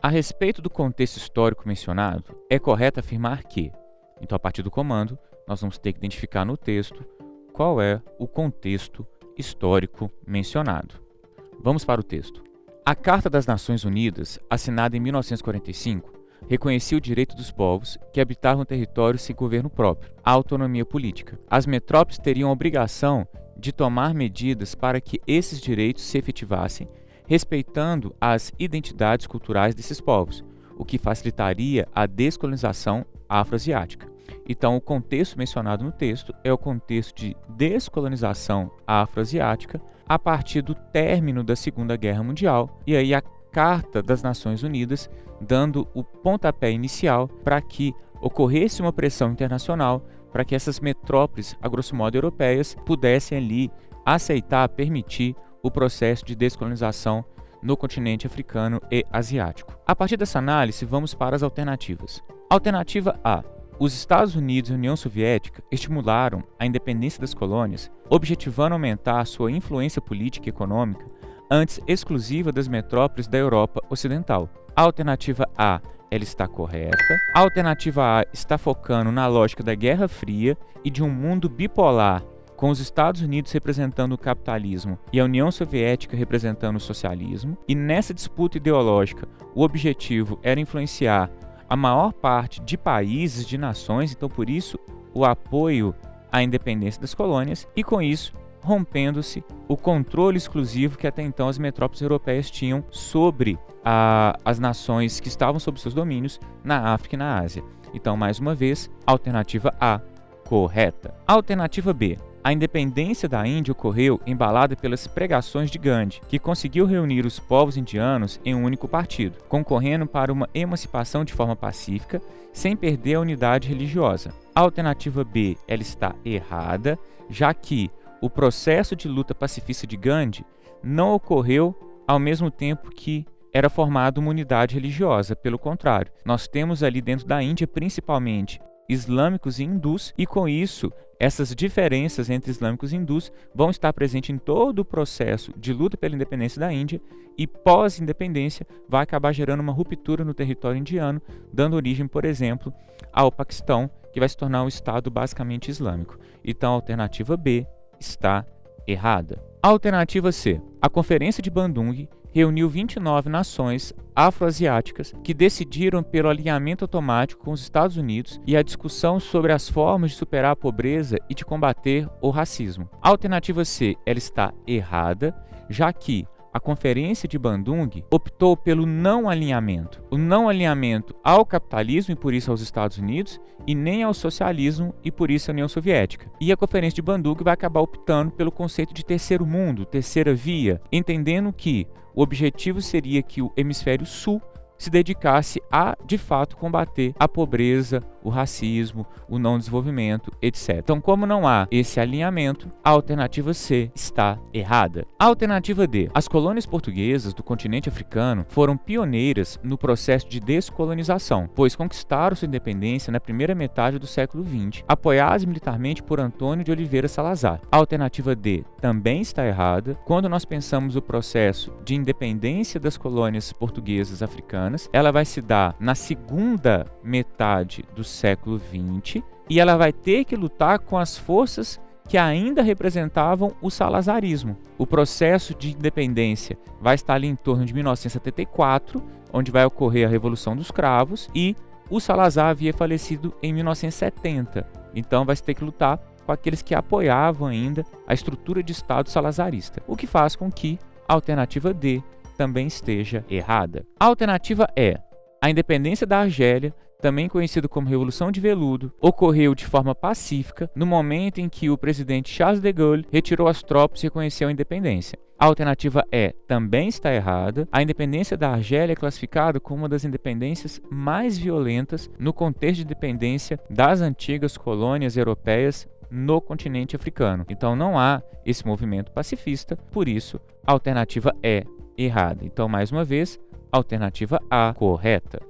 A respeito do contexto histórico mencionado, é correto afirmar que, então, a partir do comando, nós vamos ter que identificar no texto qual é o contexto histórico mencionado. Vamos para o texto. A Carta das Nações Unidas, assinada em 1945, reconhecia o direito dos povos que habitavam territórios sem governo próprio, à autonomia política. As metrópoles teriam a obrigação de tomar medidas para que esses direitos se efetivassem, respeitando as identidades culturais desses povos, o que facilitaria a descolonização afroasiática. Então, o contexto mencionado no texto é o contexto de descolonização afroasiática a partir do término da Segunda Guerra Mundial, e aí a Carta das Nações Unidas dando o pontapé inicial para que ocorresse uma pressão internacional para que essas metrópoles, a grosso modo europeias, pudessem ali aceitar, permitir o processo de descolonização no continente africano e asiático. A partir dessa análise, vamos para as alternativas. Alternativa A. Os Estados Unidos e a União Soviética estimularam a independência das colônias, objetivando aumentar sua influência política e econômica, antes exclusiva das metrópoles da Europa Ocidental. A alternativa A, ela está correta. A alternativa A está focando na lógica da Guerra Fria e de um mundo bipolar, com os Estados Unidos representando o capitalismo e a União Soviética representando o socialismo. E nessa disputa ideológica, o objetivo era influenciar a maior parte de países, de nações, então por isso o apoio à independência das colônias, e com isso rompendo-se o controle exclusivo que até então as metrópoles europeias tinham sobre as nações que estavam sob seus domínios na África e na Ásia. Então, mais uma vez, alternativa A, correta. Alternativa B. A independência da Índia ocorreu embalada pelas pregações de Gandhi, que conseguiu reunir os povos indianos em um único partido, concorrendo para uma emancipação de forma pacífica, sem perder a unidade religiosa. A alternativa B, ela está errada, já que o processo de luta pacifista de Gandhi não ocorreu ao mesmo tempo que era formada uma unidade religiosa. Pelo contrário, nós temos ali dentro da Índia, principalmente, islâmicos e hindus, e com isso, essas diferenças entre islâmicos e hindus vão estar presentes em todo o processo de luta pela independência da Índia, e pós-independência vai acabar gerando uma ruptura no território indiano, dando origem, por exemplo, ao Paquistão, que vai se tornar um estado basicamente islâmico. Então, a alternativa B está errada. Alternativa C. A Conferência de Bandung reuniu 29 nações afroasiáticas que decidiram pelo alinhamento automático com os Estados Unidos e a discussão sobre as formas de superar a pobreza e de combater o racismo. A alternativa C, ela está errada, já que a Conferência de Bandung optou pelo não alinhamento. O não alinhamento ao capitalismo e por isso aos Estados Unidos, e nem ao socialismo e por isso à União Soviética. E a Conferência de Bandung vai acabar optando pelo conceito de terceiro mundo, terceira via, entendendo que o objetivo seria que o hemisfério sul se dedicasse a, de fato, combater a pobreza, o racismo, o não desenvolvimento, etc. Então, como não há esse alinhamento, a alternativa C está errada. A alternativa D. As colônias portuguesas do continente africano foram pioneiras no processo de descolonização, pois conquistaram sua independência na primeira metade do século XX, apoiadas militarmente por Antônio de Oliveira Salazar. A alternativa D também está errada. Quando nós pensamos o processo de independência das colônias portuguesas africanas, ela vai se dar na segunda metade do século XX e ela vai ter que lutar com as forças que ainda representavam o salazarismo. O processo de independência vai estar ali em torno de 1974, onde vai ocorrer a Revolução dos Cravos, e o Salazar havia falecido em 1970. Então vai se ter que lutar com aqueles que apoiavam ainda a estrutura de Estado salazarista, o que faz com que a alternativa D também esteja errada. A alternativa E. A independência da Argélia, também conhecido como Revolução de Veludo, ocorreu de forma pacífica no momento em que o presidente Charles de Gaulle retirou as tropas e reconheceu a independência. A alternativa E também está errada. A independência da Argélia é classificada como uma das independências mais violentas no contexto de independência das antigas colônias europeias no continente africano. Então não há esse movimento pacifista, por isso a alternativa E errada. Então, mais uma vez, alternativa A correta.